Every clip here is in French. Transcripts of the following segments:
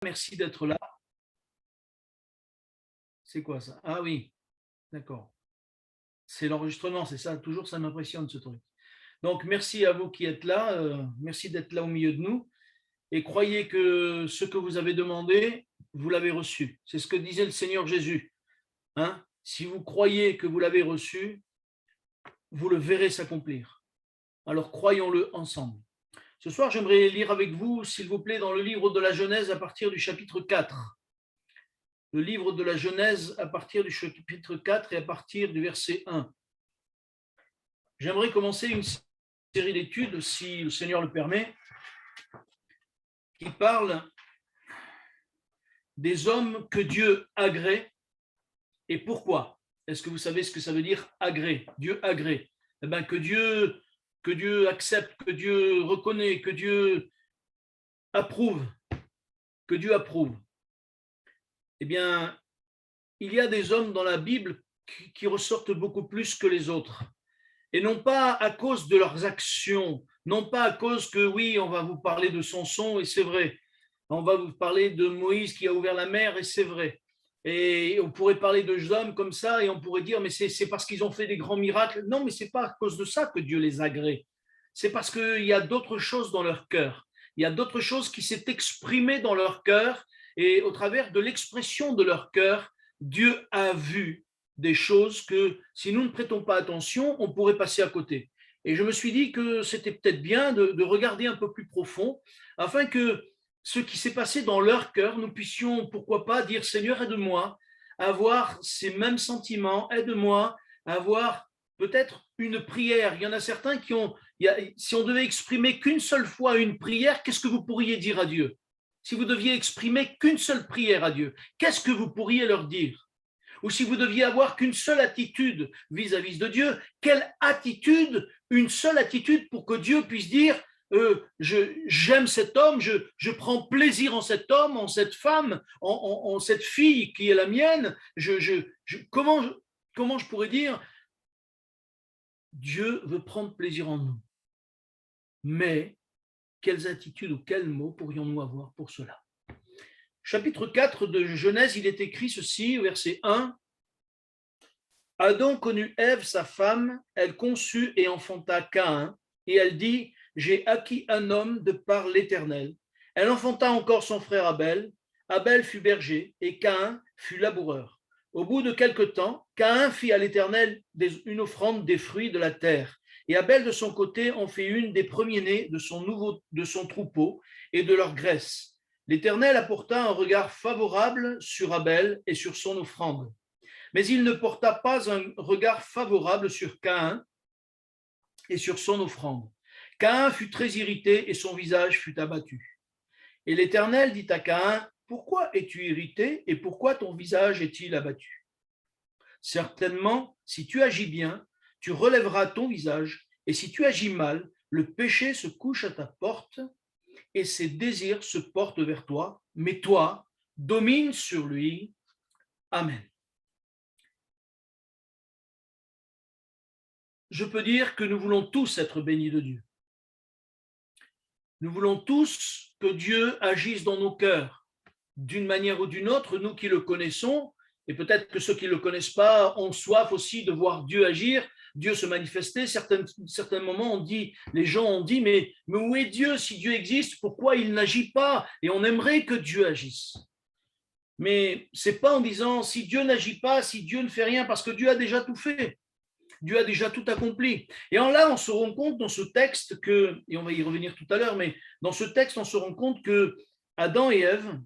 Merci d'être là. C'est quoi ça? Ah oui, d'accord. C'est l'enregistrement, c'est ça? Toujours ça m'impressionne ce truc. Donc merci à vous qui êtes là, merci d'être là au milieu de nous et croyez que ce que vous avez demandé, vous l'avez reçu. C'est ce que disait le Seigneur Jésus, hein? Si vous croyez que vous l'avez reçu, vous le verrez s'accomplir. Alors croyons-le ensemble. Ce soir, j'aimerais lire avec vous, s'il vous plaît, dans le livre de la Genèse à partir du chapitre 4. Le livre de la Genèse à partir du chapitre 4 et à partir du verset 1. J'aimerais commencer une série d'études, si le Seigneur le permet, qui parle des hommes que Dieu agrée et pourquoi. Est-ce que vous savez ce que ça veut dire agrée? Dieu agrée. Eh bien, que Dieu accepte, que Dieu reconnaît, que Dieu approuve, que Dieu approuve. Eh bien, il y a des hommes dans la Bible qui ressortent beaucoup plus que les autres. Et non pas à cause de leurs actions, non pas à cause que, oui, on va vous parler de Samson, et c'est vrai. On va vous parler de Moïse qui a ouvert la mer, et c'est vrai. Et on pourrait parler de hommes comme ça, et on pourrait dire, mais c'est parce qu'ils ont fait des grands miracles. Non, mais ce n'est pas à cause de ça que Dieu les agrée. C'est parce qu'il y a d'autres choses dans leur cœur. Il y a d'autres choses qui s'est exprimées dans leur cœur, et au travers de l'expression de leur cœur, Dieu a vu des choses que si nous ne prêtons pas attention, on pourrait passer à côté. Et je me suis dit que c'était peut-être bien de regarder un peu plus profond, afin que ce qui s'est passé dans leur cœur, nous puissions, pourquoi pas, dire Seigneur, aide-moi à avoir ces mêmes sentiments, aide-moi à avoir peut-être une prière. Il y en a certains qui ont, si on devait exprimer qu'une seule fois une prière, qu'est-ce que vous pourriez dire à Dieu? Si vous deviez exprimer qu'une seule prière à Dieu, qu'est-ce que vous pourriez leur dire? Ou si vous deviez avoir qu'une seule attitude vis-à-vis de Dieu, quelle attitude, une seule attitude pour que Dieu puisse dire j'aime cet homme, je prends plaisir en cet homme, en cette femme, en cette fille qui est la mienne. Comment je pourrais dire Dieu veut prendre plaisir en nous. Mais quelles attitudes ou quels mots pourrions-nous avoir pour cela? Chapitre 4 de Genèse, il est écrit ceci, verset 1. Adam connut Ève, sa femme, elle conçut et enfanta Caïn, et elle dit, j'ai acquis un homme de par l'Éternel. Elle enfanta encore son frère Abel. Abel fut berger, et Caïn fut laboureur. Au bout de quelque temps, Caïn fit à l'Éternel une offrande des fruits de la terre, et Abel de son côté en fit une des premiers-nés de son troupeau et de leur graisse. L'Éternel apporta un regard favorable sur Abel et sur son offrande. Mais il ne porta pas un regard favorable sur Caïn et sur son offrande. Caïn fut très irrité et son visage fut abattu. Et l'Éternel dit à Caïn, pourquoi es-tu irrité et pourquoi ton visage est-il abattu? Certainement, si tu agis bien, tu relèveras ton visage, et si tu agis mal, le péché se couche à ta porte et ses désirs se portent vers toi, mais toi, domine sur lui. Amen. Je peux dire que nous voulons tous être bénis de Dieu. Nous voulons tous que Dieu agisse dans nos cœurs, d'une manière ou d'une autre, nous qui le connaissons, et peut-être que ceux qui ne le connaissent pas ont soif aussi de voir Dieu agir, Dieu se manifester. Certains moments, les gens ont dit, mais où est Dieu? Si Dieu existe, pourquoi il n'agit pas? Et on aimerait que Dieu agisse. Mais ce n'est pas en disant, si Dieu n'agit pas, si Dieu ne fait rien, parce que Dieu a déjà tout fait. Dieu a déjà tout accompli. Et là, on se rend compte dans ce texte que, et on va y revenir tout à l'heure, mais dans ce texte, on se rend compte que Adam et Ève,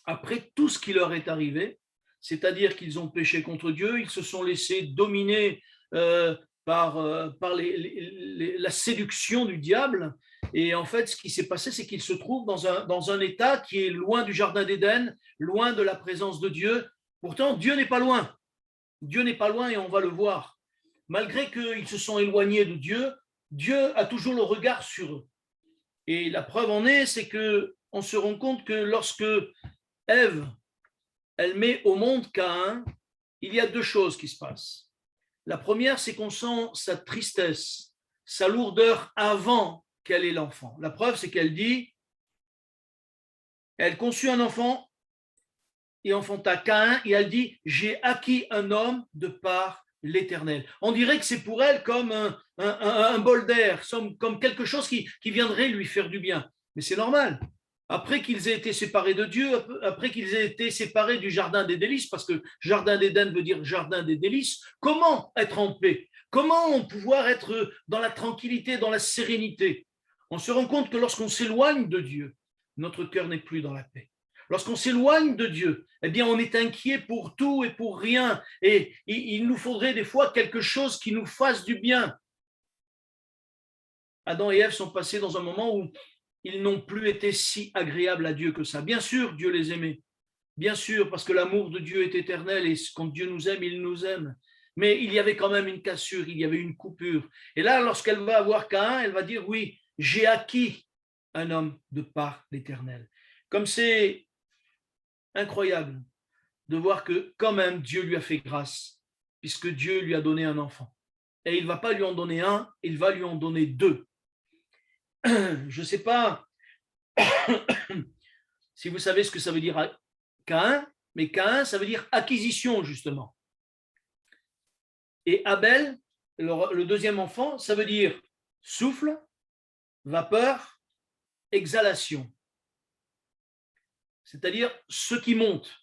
après tout ce qui leur est arrivé, c'est-à-dire qu'ils ont péché contre Dieu, ils se sont laissés dominer par la séduction du diable. Et en fait, ce qui s'est passé, c'est qu'ils se trouvent dans un état qui est loin du jardin d'Éden, loin de la présence de Dieu. Pourtant, Dieu n'est pas loin. Dieu n'est pas loin et on va le voir. Malgré qu'ils se sont éloignés de Dieu, Dieu a toujours le regard sur eux. Et la preuve en est, c'est qu'on se rend compte que lorsque Ève, elle met au monde Caïn, il y a deux choses qui se passent. La première, c'est qu'on sent sa tristesse, sa lourdeur avant qu'elle ait l'enfant. La preuve, c'est qu'elle dit Elle conçut un enfant et enfanta Caïn, et elle dit, j'ai acquis un homme de par l'Éternel. On dirait que c'est pour elle comme un bol d'air, comme quelque chose qui viendrait lui faire du bien. Mais c'est normal. Après qu'ils aient été séparés de Dieu, après qu'ils aient été séparés du jardin des délices, parce que jardin d'Éden veut dire jardin des délices, comment être en paix? Comment pouvoir être dans la tranquillité, dans la sérénité? On se rend compte que lorsqu'on s'éloigne de Dieu, notre cœur n'est plus dans la paix. Lorsqu'on s'éloigne de Dieu, eh bien, on est inquiet pour tout et pour rien. Et il nous faudrait des fois quelque chose qui nous fasse du bien. Adam et Ève sont passés dans un moment où ils n'ont plus été si agréables à Dieu que ça. Bien sûr, Dieu les aimait. Bien sûr, parce que l'amour de Dieu est éternel et quand Dieu nous aime, il nous aime. Mais il y avait quand même une cassure, il y avait une coupure. Et là, lorsqu'elle va avoir Caïn, elle va dire, oui, j'ai acquis un homme de par l'Éternel. Comme c'est incroyable de voir que quand même Dieu lui a fait grâce, puisque Dieu lui a donné un enfant. Et il ne va pas lui en donner un, il va lui en donner deux. Je ne sais pas si vous savez ce que ça veut dire Caïn, mais Caïn, ça veut dire acquisition, justement. Et Abel, le deuxième enfant, ça veut dire souffle, vapeur, exhalation. C'est-à-dire ce qui monte.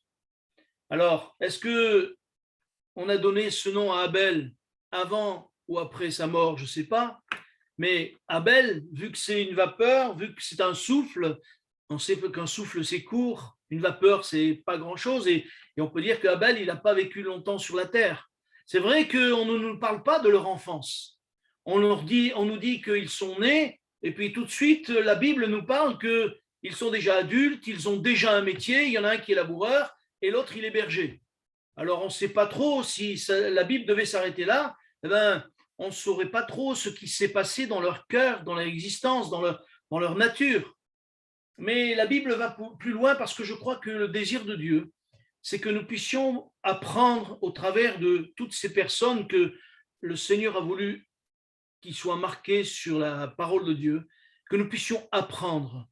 Alors, est-ce que on a donné ce nom à Abel avant ou après sa mort? Je ne sais pas. Mais Abel, vu que c'est une vapeur, vu que c'est un souffle, on sait qu'un souffle c'est court, une vapeur c'est pas grand-chose, et on peut dire qu'Abel il n'a pas vécu longtemps sur la terre. C'est vrai qu'on ne nous parle pas de leur enfance. On nous dit qu'ils sont nés, et puis tout de suite la Bible nous parle qu'ils sont déjà adultes, ils ont déjà un métier, il y en a un qui est laboureur et l'autre il est berger. Alors on ne sait pas trop si la Bible devait s'arrêter là, eh ben, on ne saurait pas trop ce qui s'est passé dans leur cœur, dans leur existence, dans leur nature. Mais la Bible va plus loin parce que je crois que le désir de Dieu, c'est que nous puissions apprendre au travers de toutes ces personnes que le Seigneur a voulu qu'ils soient marqués sur la parole de Dieu, que nous puissions apprendre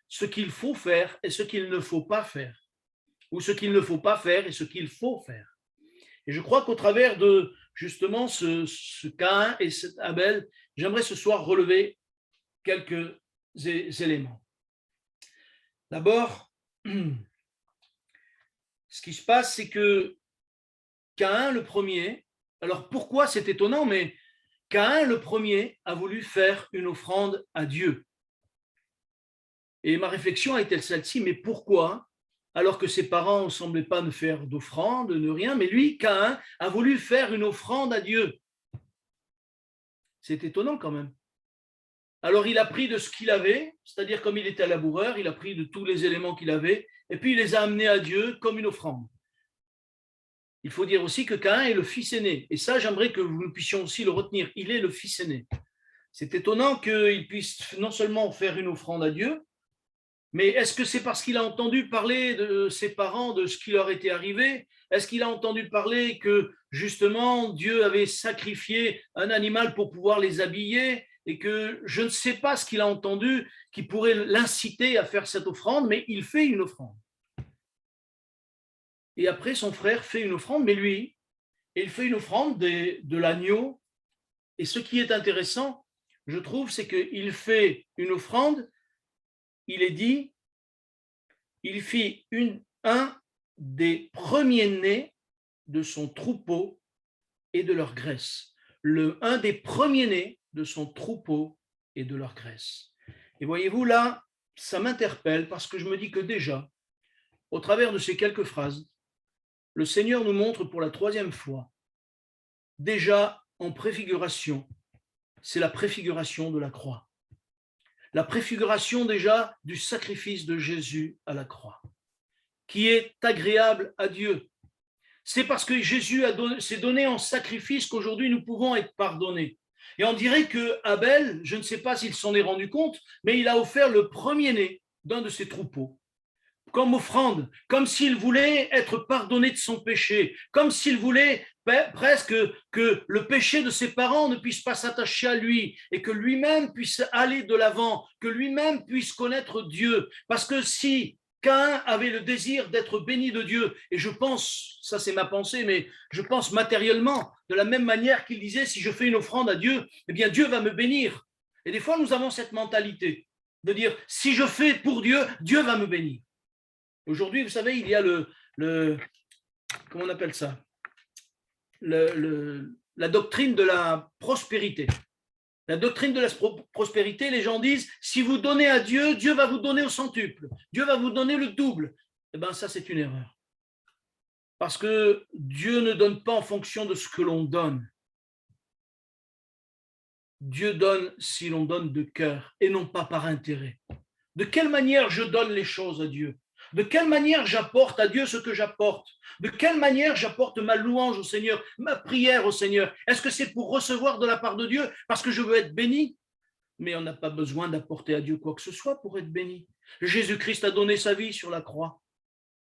ce qu'il faut faire et ce qu'il ne faut pas faire, ou ce qu'il ne faut pas faire et ce qu'il faut faire. Et je crois qu'au travers de justement ce Caïn et cet Abel, j'aimerais ce soir relever quelques éléments. D'abord, ce qui se passe, c'est que Caïn, le premier, alors pourquoi c'est étonnant, mais Caïn, le premier, a voulu faire une offrande à Dieu. Et ma réflexion a été celle-ci, mais pourquoi? Alors que ses parents ne semblaient pas ne faire d'offrande, ne rien, mais lui, Caïn, a voulu faire une offrande à Dieu. C'est étonnant quand même. Alors il a pris de ce qu'il avait, c'est-à-dire comme il était laboureur, il a pris de tous les éléments qu'il avait, et puis il les a amenés à Dieu comme une offrande. Il faut dire aussi que Caïn est le fils aîné, et ça j'aimerais que nous puissions aussi le retenir, il est le fils aîné. C'est étonnant qu'il puisse non seulement faire une offrande à Dieu, mais est-ce que c'est parce qu'il a entendu parler de ses parents, de ce qui leur était arrivé? Est-ce qu'il a entendu parler que justement Dieu avait sacrifié un animal pour pouvoir les habiller et que je ne sais pas ce qu'il a entendu qui pourrait l'inciter à faire cette offrande, mais il fait une offrande. Et après, son frère fait une offrande, mais lui, il fait une offrande de l'agneau. Et ce qui est intéressant, je trouve, c'est qu'il fait une offrande, il est dit, il fit un des premiers-nés de son troupeau et de leur graisse. Un des premiers-nés de son troupeau et de leur graisse. Et voyez-vous, là, ça m'interpelle parce que je me dis que déjà, au travers de ces quelques phrases, le Seigneur nous montre pour la troisième fois, déjà en préfiguration, c'est la préfiguration de la croix. La préfiguration déjà du sacrifice de Jésus à la croix, qui est agréable à Dieu. C'est parce que Jésus s'est donné en sacrifice qu'aujourd'hui nous pouvons être pardonnés. Et on dirait que Abel, je ne sais pas s'il s'en est rendu compte, mais il a offert le premier-né d'un de ses troupeaux. comme offrande, comme s'il voulait être pardonné de son péché, comme s'il voulait presque que le péché de ses parents ne puisse pas s'attacher à lui et que lui-même puisse aller de l'avant, que lui-même puisse connaître Dieu. Parce que si Caïn avait le désir d'être béni de Dieu, et je pense, ça c'est ma pensée, mais je pense matériellement, de la même manière qu'il disait, si je fais une offrande à Dieu, eh bien Dieu va me bénir. Et des fois, nous avons cette mentalité de dire, si je fais pour Dieu, Dieu va me bénir. Aujourd'hui, vous savez, il y a comment on appelle ça, la doctrine de la prospérité. La doctrine de la prospérité, les gens disent, si vous donnez à Dieu, Dieu va vous donner au centuple, Dieu va vous donner le double. Eh bien, ça, c'est une erreur. Parce que Dieu ne donne pas en fonction de ce que l'on donne. Dieu donne si l'on donne de cœur et non pas par intérêt. De quelle manière je donne les choses à Dieu? De quelle manière j'apporte à Dieu ce que j'apporte? De quelle manière j'apporte ma louange au Seigneur, ma prière au Seigneur? Est-ce que c'est pour recevoir de la part de Dieu parce que je veux être béni? Mais on n'a pas besoin d'apporter à Dieu quoi que ce soit pour être béni. Jésus-Christ a donné sa vie sur la croix.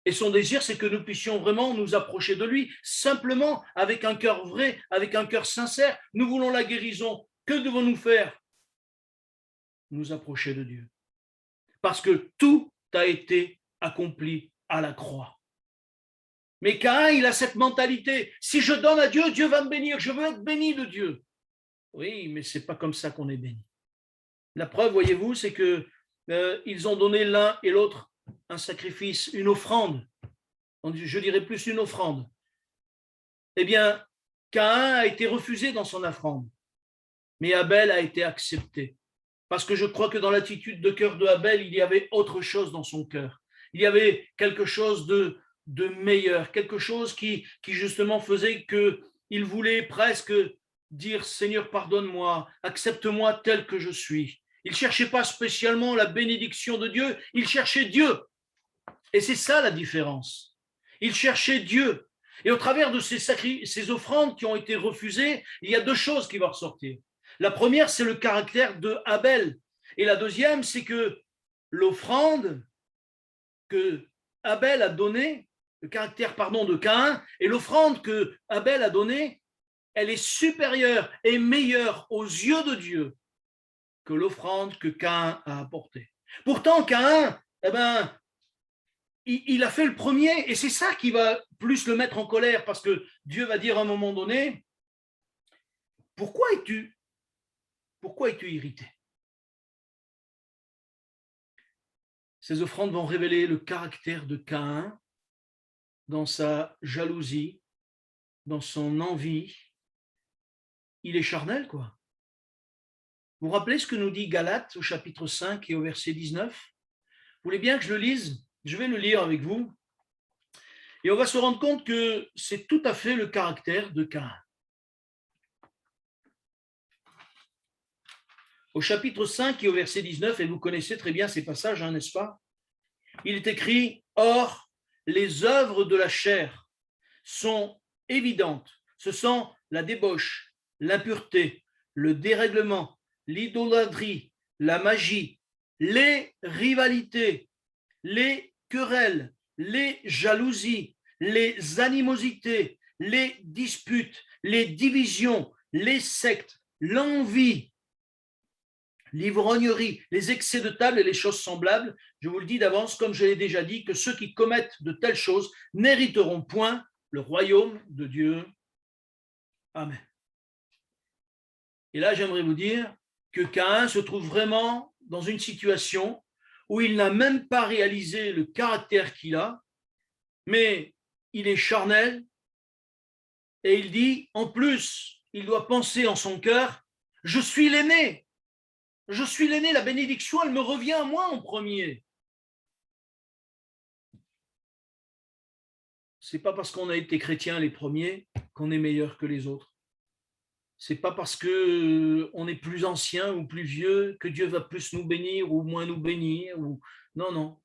Et son désir, c'est que nous puissions vraiment nous approcher de lui, simplement avec un cœur vrai, avec un cœur sincère. Nous voulons la guérison. Que devons-nous faire? Nous approcher de Dieu. Parce que tout a été accompli à la croix. Mais Caïn, il a cette mentalité. Si je donne à Dieu, Dieu va me bénir. Je veux être béni de Dieu. Oui, mais ce n'est pas comme ça qu'on est béni. La preuve, voyez-vous, c'est que ils ont donné l'un et l'autre un sacrifice, une offrande. Je dirais plus une offrande. Eh bien, Caïn a été refusé dans son offrande, mais Abel a été accepté. Parce que je crois que dans l'attitude de cœur de Abel, il y avait autre chose dans son cœur. Il y avait quelque chose de meilleur, quelque chose qui justement faisait qu'il voulait presque dire « Seigneur, pardonne-moi, accepte-moi tel que je suis ». Il ne cherchait pas spécialement la bénédiction de Dieu, il cherchait Dieu. Et c'est ça la différence. Il cherchait Dieu. Et au travers de ces offrandes qui ont été refusées, il y a deux choses qui vont ressortir. La première, c'est le caractère de Abel. Et la deuxième, c'est que l'offrande que Abel a donnée, le caractère, de Caïn, et l'offrande que Abel a donnée, elle est supérieure et meilleure aux yeux de Dieu que l'offrande que Caïn a apportée. Pourtant, Caïn, il a fait le premier, et c'est ça qui va plus le mettre en colère, parce que Dieu va dire à un moment donné, pourquoi es-tu irrité? Ces offrandes vont révéler le caractère de Caïn dans sa jalousie, dans son envie. Il est charnel, quoi. Vous vous rappelez ce que nous dit Galates au chapitre 5 et au verset 19? Vous voulez bien que je le lise? Je vais le lire avec vous. Et on va se rendre compte que c'est tout à fait le caractère de Caïn. Au chapitre 5 et au verset 19, et vous connaissez très bien ces passages, n'est-ce pas? Il est écrit « Or, les œuvres de la chair sont évidentes. Ce sont la débauche, l'impureté, le dérèglement, l'idolâtrie, la magie, les rivalités, les querelles, les jalousies, les animosités, les disputes, les divisions, les sectes, l'envie, l'ivrognerie, les excès de table et les choses semblables. Je vous le dis d'avance, comme je l'ai déjà dit, que ceux qui commettent de telles choses n'hériteront point le royaume de Dieu. Amen. Et là, j'aimerais vous dire que Caïn se trouve vraiment dans une situation où il n'a même pas réalisé le caractère qu'il a, mais il est charnel, et il dit, en plus, il doit penser en son cœur, je suis l'aîné, la bénédiction, elle me revient à moi en premier. C'est pas parce qu'on a été chrétien les premiers qu'on est meilleur que les autres. C'est pas parce qu'on est plus ancien ou plus vieux que Dieu va plus nous bénir ou moins nous bénir. Non, non.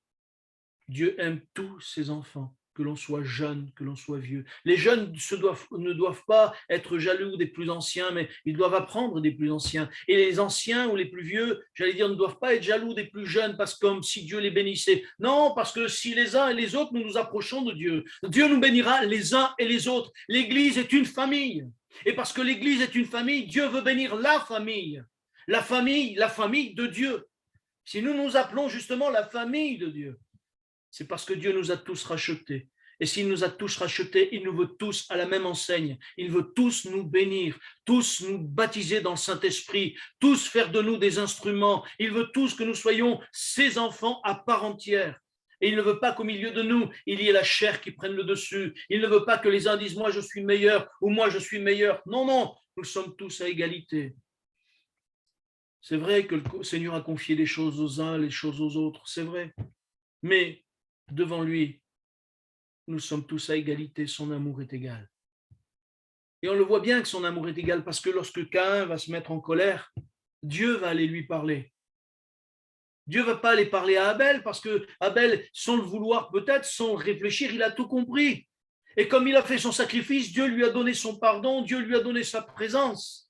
Dieu aime tous ses enfants. que l'on soit jeune, que l'on soit vieux. Les jeunes ne doivent pas être jaloux des plus anciens, mais ils doivent apprendre des plus anciens. Et les anciens ou les plus vieux, j'allais dire, ne doivent pas être jaloux des plus jeunes, parce que comme si Dieu les bénissait. Non, parce que si les uns et les autres, nous nous approchons de Dieu, Dieu nous bénira les uns et les autres. L'Église est une famille. Et parce que l'Église est une famille, Dieu veut bénir la famille. La famille de Dieu. Si nous nous appelons justement la famille de Dieu, c'est parce que Dieu nous a tous rachetés. Et s'il nous a tous rachetés, il nous veut tous à la même enseigne. Il veut tous nous bénir, tous nous baptiser dans le Saint-Esprit, tous faire de nous des instruments. Il veut tous que nous soyons ses enfants à part entière. Et il ne veut pas qu'au milieu de nous, il y ait la chair qui prenne le dessus. Il ne veut pas que les uns disent « moi je suis meilleur » ou « moi je suis meilleur ». Non, non, nous sommes tous à égalité. C'est vrai que le Seigneur a confié les choses aux uns, les choses aux autres, c'est vrai. Mais devant lui, nous sommes tous à égalité, son amour est égal. Et on le voit bien que son amour est égal, parce que lorsque Caïn va se mettre en colère, Dieu va aller lui parler. Dieu ne va pas aller parler à Abel, parce que Abel, sans le vouloir peut-être, sans réfléchir, il a tout compris. Et comme il a fait son sacrifice, Dieu lui a donné son pardon, Dieu lui a donné sa présence.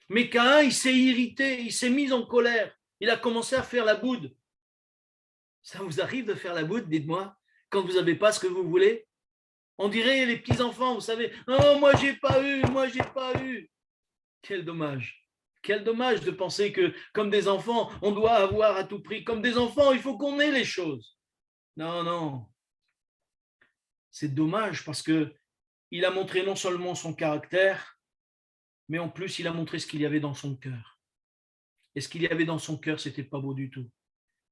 Mais Caïn, il s'est irrité, il s'est mis en colère, il a commencé à faire la boude. Ça vous arrive de faire la boude, dites-moi, quand vous n'avez pas ce que vous voulez? On dirait les petits-enfants, vous savez, « Oh, moi, j'ai pas eu, moi, j'ai pas eu. » Quel dommage. Quel dommage de penser que, comme des enfants, on doit avoir à tout prix. Comme des enfants, il faut qu'on ait les choses. Non, non. C'est dommage parce qu'il a montré non seulement son caractère, mais en plus, il a montré ce qu'il y avait dans son cœur. Et ce qu'il y avait dans son cœur, ce n'était pas beau du tout.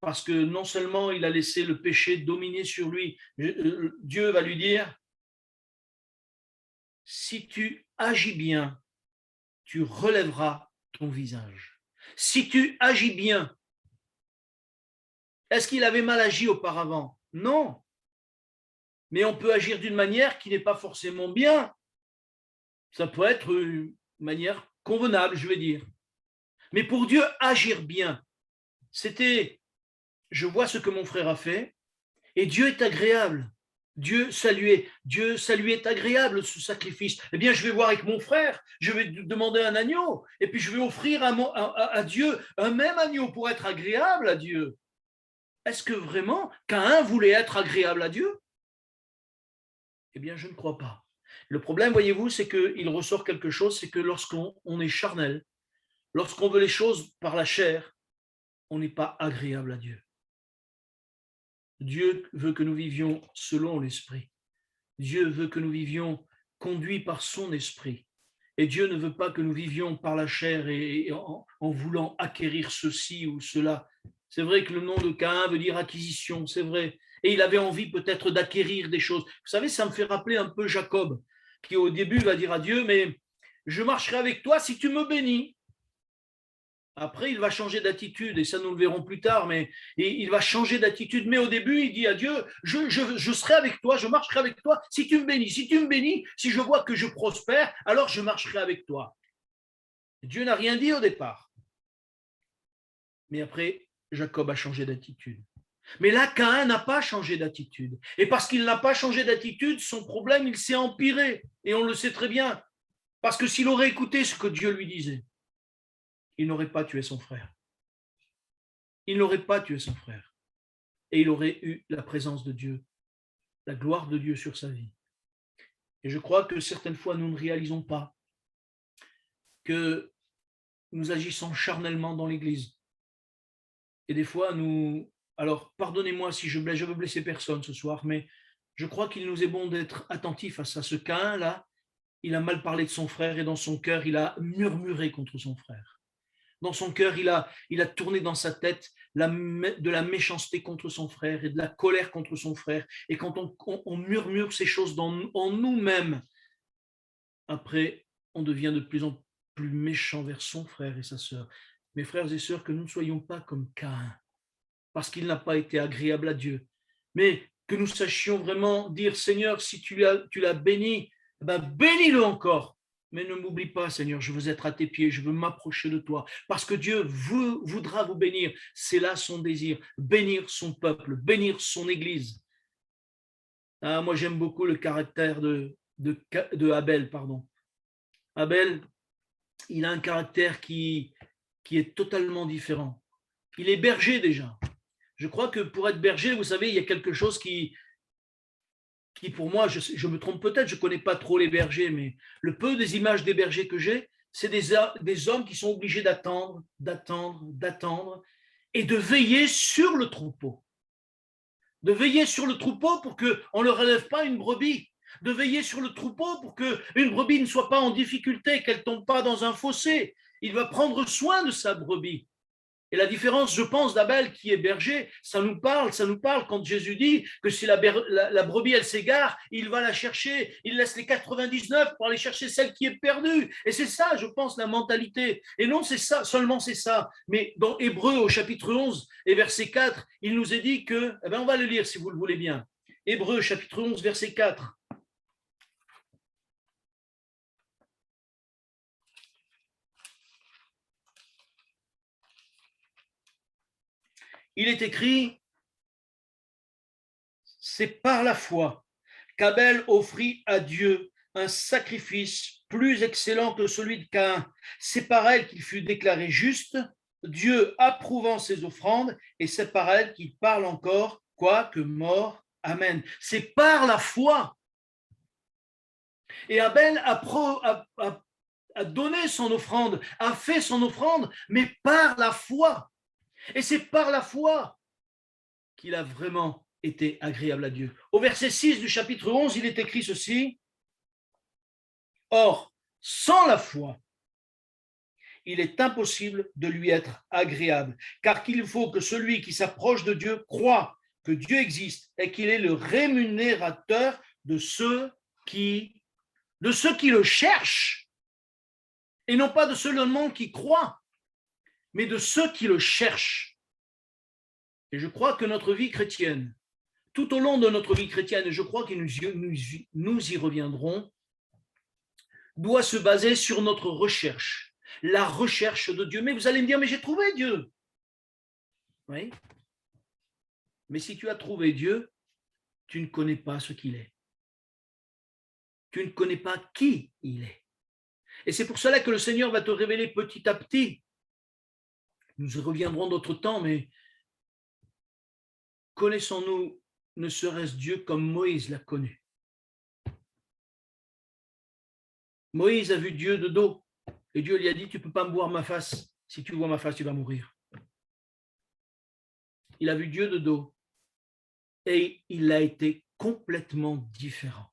Parce que non seulement il a laissé le péché dominer sur lui, Dieu va lui dire, si tu agis bien, tu relèveras ton visage. Si tu agis bien, est-ce qu'il avait mal agi auparavant? Non. Mais on peut agir d'une manière qui n'est pas forcément bien. Ça peut être une manière convenable, je vais dire. Mais pour Dieu, agir bien, c'était, je vois ce que mon frère a fait, et Dieu est agréable. Dieu, ça lui est agréable, ce sacrifice. Eh bien, je vais voir avec mon frère, je vais demander un agneau, et puis je vais offrir à Dieu un même agneau pour être agréable à Dieu. Est-ce que vraiment Caïn voulait être agréable à Dieu? Eh bien, je ne crois pas. Le problème, voyez-vous, c'est qu'il ressort quelque chose, c'est que lorsqu'on est charnel, lorsqu'on veut les choses par la chair, on n'est pas agréable à Dieu. Dieu veut que nous vivions selon l'esprit. Dieu veut que nous vivions conduits par son esprit. Et Dieu ne veut pas que nous vivions par la chair et en voulant acquérir ceci ou cela. C'est vrai que le nom de Caïn veut dire acquisition, c'est vrai. Et il avait envie peut-être d'acquérir des choses. Vous savez, ça me fait rappeler un peu Jacob, qui au début va dire à Dieu, mais je marcherai avec toi si tu me bénis. Après, il va changer d'attitude, et ça nous le verrons plus tard, mais il va changer d'attitude. Mais au début, il dit à Dieu, je serai avec toi, je marcherai avec toi si tu me bénis. Si tu me bénis, si je vois que je prospère, alors je marcherai avec toi. Dieu n'a rien dit au départ. Mais après, Jacob a changé d'attitude. Mais là, Caïn n'a pas changé d'attitude. Et parce qu'il n'a pas changé d'attitude, son problème, il s'est empiré. Et on le sait très bien. Parce que s'il aurait écouté ce que Dieu lui disait, il n'aurait pas tué son frère. Il n'aurait pas tué son frère. Et il aurait eu la présence de Dieu, la gloire de Dieu sur sa vie. Et je crois que certaines fois, nous ne réalisons pas que nous agissons charnellement dans l'Église. Et des fois, alors pardonnez-moi si je veux blesser personne ce soir, mais je crois qu'il nous est bon d'être attentifs à ça. Ce Caïn-là, il a mal parlé de son frère et dans son cœur, il a murmuré contre son frère. Dans son cœur, il a tourné dans sa tête de la méchanceté contre son frère et de la colère contre son frère. Et quand on murmure ces choses en nous-mêmes, après, on devient de plus en plus méchant vers son frère et sa sœur. Mes frères et sœurs, que nous ne soyons pas comme Caïn, parce qu'il n'a pas été agréable à Dieu, mais que nous sachions vraiment dire, Seigneur, si tu l'as béni, ben bénis-le encore. Mais ne m'oublie pas, Seigneur, je veux être à tes pieds, je veux m'approcher de toi, parce que Dieu voudra vous bénir. C'est là son désir, bénir son peuple, bénir son Église. Ah, moi, j'aime beaucoup le caractère de Abel, pardon. Abel, il a un caractère qui est totalement différent. Il est berger déjà. Je crois que pour être berger, vous savez, il y a quelque chose qui pour moi, je me trompe peut-être, je ne connais pas trop les bergers, mais le peu des images des bergers que j'ai, c'est des hommes qui sont obligés d'attendre, d'attendre, d'attendre et de veiller sur le troupeau. De veiller sur le troupeau pour qu'on ne relève pas une brebis. De veiller sur le troupeau pour qu'une brebis ne soit pas en difficulté, qu'elle ne tombe pas dans un fossé. Il va prendre soin de sa brebis. Et la différence, je pense, d'Abel qui est berger, ça nous parle quand Jésus dit que si la brebis, elle s'égare, il va la chercher, il laisse les 99 pour aller chercher celle qui est perdue. Et c'est ça, je pense, la mentalité. Et non, c'est ça, seulement c'est ça. Mais dans Hébreu, au chapitre 11 et verset 4, il nous est dit que, eh bien, on va le lire si vous le voulez bien. Hébreu, chapitre 11, verset 4. Il est écrit, c'est par la foi qu'Abel offrit à Dieu un sacrifice plus excellent que celui de Caïn. C'est par elle qu'il fut déclaré juste, Dieu approuvant ses offrandes, et c'est par elle qu'il parle encore, quoique mort. Amen. C'est par la foi. Et Abel a donné son offrande, a fait son offrande, mais par la foi. Et c'est par la foi qu'il a vraiment été agréable à Dieu. Au verset 6 du chapitre 11, il est écrit ceci. Or, sans la foi, il est impossible de lui être agréable, car qu'il faut que celui qui s'approche de Dieu croit que Dieu existe et qu'il est le rémunérateur de ceux qui le cherchent, et non pas de ceux seulement qui croient, mais de ceux qui le cherchent. Et je crois que notre vie chrétienne, tout au long de notre vie chrétienne, et je crois que nous y reviendrons, doit se baser sur notre recherche, la recherche de Dieu. Mais vous allez me dire, mais j'ai trouvé Dieu. Oui. Mais si tu as trouvé Dieu, tu ne connais pas ce qu'il est. Tu ne connais pas qui il est. Et c'est pour cela que le Seigneur va te révéler petit à petit. Nous y reviendrons d'autres temps, mais connaissons-nous ne serait-ce Dieu comme Moïse l'a connu. Moïse a vu Dieu de dos. Et Dieu lui a dit, tu ne peux pas me voir ma face. Si tu vois ma face, tu vas mourir. Il a vu Dieu de dos. Et il a été complètement différent.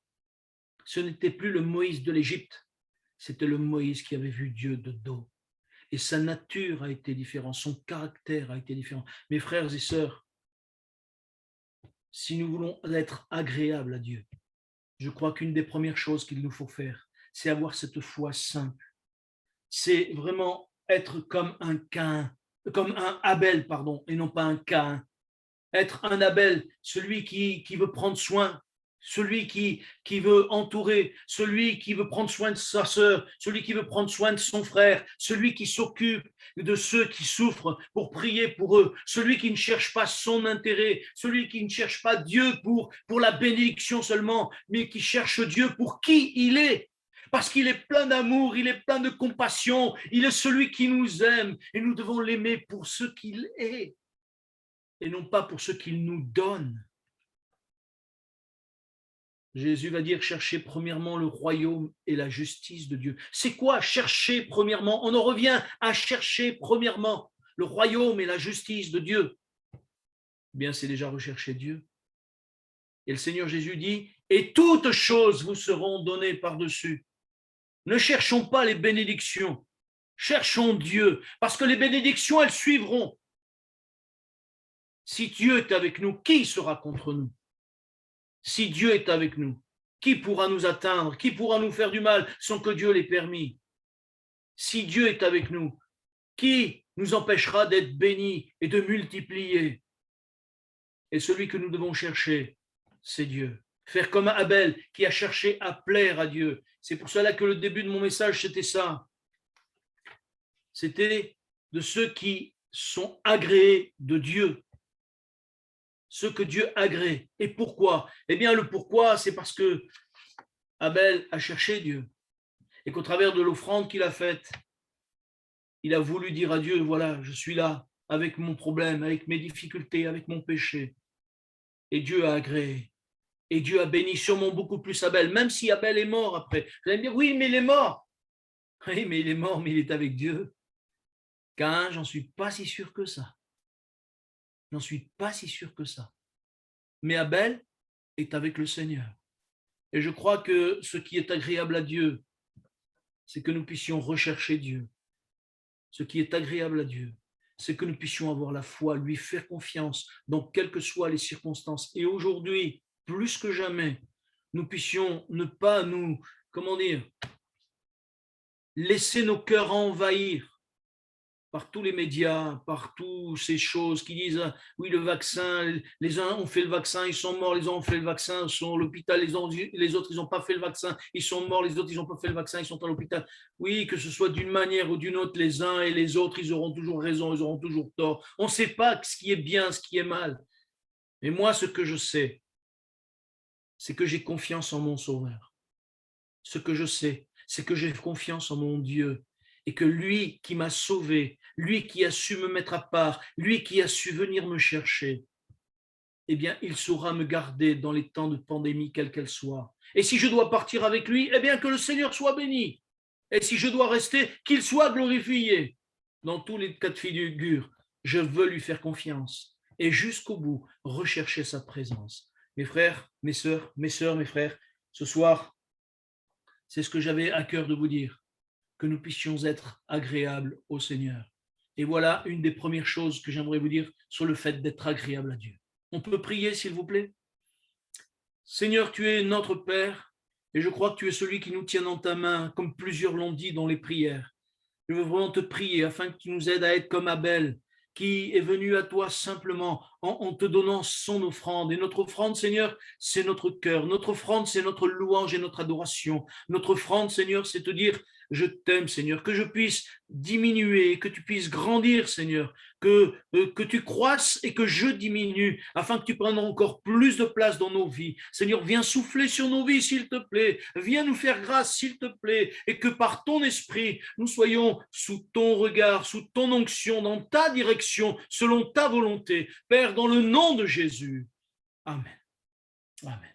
Ce n'était plus le Moïse de l'Égypte, c'était le Moïse qui avait vu Dieu de dos. Et sa nature a été différente, son caractère a été différent. Mes frères et sœurs, si nous voulons être agréables à Dieu, je crois qu'une des premières choses qu'il nous faut faire, c'est avoir cette foi simple. C'est vraiment être comme un Caïn, comme un Abel, pardon, et non pas un Caïn. Être un Abel, celui qui veut prendre soin, celui qui veut entourer, celui qui veut prendre soin de sa sœur, celui qui veut prendre soin de son frère, celui qui s'occupe de ceux qui souffrent pour prier pour eux, celui qui ne cherche pas son intérêt, celui qui ne cherche pas Dieu pour la bénédiction seulement, mais qui cherche Dieu pour qui il est. Parce qu'il est plein d'amour, il est plein de compassion, il est celui qui nous aime et nous devons l'aimer pour ce qu'il est et non pas pour ce qu'il nous donne. Jésus va dire chercher premièrement le royaume et la justice de Dieu. C'est quoi chercher premièrement? On en revient à chercher premièrement le royaume et la justice de Dieu. Bien, c'est déjà rechercher Dieu. Et le Seigneur Jésus dit, et toutes choses vous seront données par-dessus. Ne cherchons pas les bénédictions, cherchons Dieu, parce que les bénédictions, elles suivront. Si Dieu est avec nous, qui sera contre nous? Si Dieu est avec nous, qui pourra nous atteindre? Qui pourra nous faire du mal sans que Dieu l'ait permis? Si Dieu est avec nous, qui nous empêchera d'être bénis et de multiplier? Et celui que nous devons chercher, c'est Dieu. Faire comme Abel qui a cherché à plaire à Dieu. C'est pour cela que le début de mon message, c'était ça. C'était de ceux qui sont agréés de Dieu. ce que Dieu agrée. Et pourquoi? Eh bien, le pourquoi, c'est parce que Abel a cherché Dieu et qu'au travers de l'offrande qu'il a faite, il a voulu dire à Dieu, voilà, je suis là avec mon problème, avec mes difficultés, avec mon péché. Et Dieu a agréé. Et Dieu a béni sûrement beaucoup plus Abel, même si Abel est mort après. Vous allez me dire, oui, mais il est mort. Oui, mais il est mort, mais il est avec Dieu. Caïn, j'en suis pas si sûr que ça. J'en suis pas si sûr que ça. Mais Abel est avec le Seigneur. Et je crois que ce qui est agréable à Dieu, c'est que nous puissions rechercher Dieu. Ce qui est agréable à Dieu, c'est que nous puissions avoir la foi, lui faire confiance dans quelles que soient les circonstances. Et aujourd'hui, plus que jamais, nous puissions ne pas nous, comment dire, laisser nos cœurs envahir par tous les médias, par toutes ces choses qui disent oui, le vaccin, les uns ont fait le vaccin, ils sont morts, les uns ont fait le vaccin, ils sont à l'hôpital, les autres, ils n'ont pas fait le vaccin, ils sont morts, les autres, ils n'ont pas fait le vaccin, ils sont à l'hôpital. Oui, que ce soit d'une manière ou d'une autre, les uns et les autres, ils auront toujours raison, ils auront toujours tort. On ne sait pas ce qui est bien, ce qui est mal. Mais moi, ce que je sais, c'est que j'ai confiance en mon Sauveur. Ce que je sais, c'est que j'ai confiance en mon Dieu et que lui qui m'a sauvé, lui qui a su me mettre à part, lui qui a su venir me chercher, eh bien, il saura me garder dans les temps de pandémie, quelle qu'elle soit. Et si je dois partir avec lui, eh bien, que le Seigneur soit béni. Et si je dois rester, qu'il soit glorifié. Dans tous les cas de figure, je veux lui faire confiance et jusqu'au bout, rechercher sa présence. Mes frères, mes sœurs, mes frères, ce soir, c'est ce que j'avais à cœur de vous dire, que nous puissions être agréables au Seigneur. Et voilà une des premières choses que j'aimerais vous dire sur le fait d'être agréable à Dieu. On peut prier, s'il vous plaît? Seigneur, tu es notre Père, et je crois que tu es celui qui nous tient dans ta main, comme plusieurs l'ont dit dans les prières. Je veux vraiment te prier afin que tu nous aides à être comme Abel, qui est venu à toi simplement en te donnant son offrande. Et notre offrande, Seigneur, c'est notre cœur. Notre offrande, c'est notre louange et notre adoration. Notre offrande, Seigneur, c'est te dire, je t'aime, Seigneur, que je puisse diminuer, que tu puisses grandir, Seigneur, que tu croisses et que je diminue, afin que tu prennes encore plus de place dans nos vies. Seigneur, viens souffler sur nos vies, s'il te plaît. Viens nous faire grâce, s'il te plaît, et que par ton esprit, nous soyons sous ton regard, sous ton onction, dans ta direction, selon ta volonté. Père, dans le nom de Jésus. Amen. Amen.